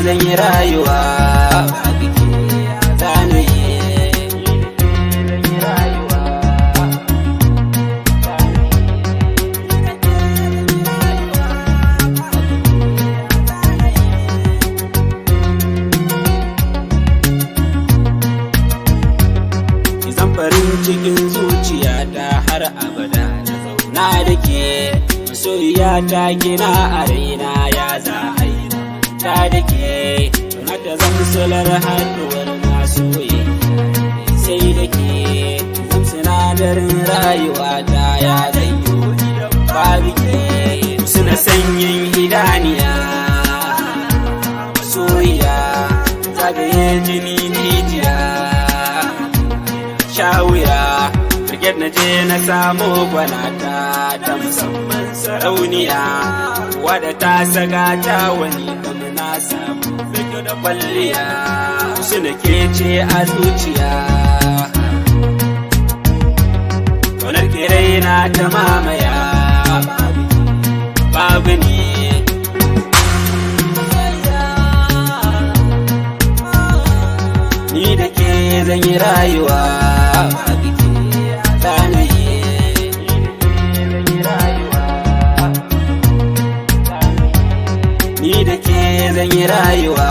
zan yi rayuwa babu ke zana yi farin cikin zuciyata har abada na zauna da ke masoyiyata kina a raina ya za a yi ta da ke hata zan sular haduwar masoyi sai da ke zan sinadarin rayuwata ya zai babu ke suna sanyin idaniya masoyiya zagaye jini jijiya shawuya Birgit na je na samu gwanata ta musamman sarauniya wadda ta saga ta wani kuma na samu fito da kwalliya su na ke ce a zuciya kaunar ke raina ta mamaya babu ni ni da ke zan yi rayuwa babu ke zana yi ni da ke zan yi rayuwa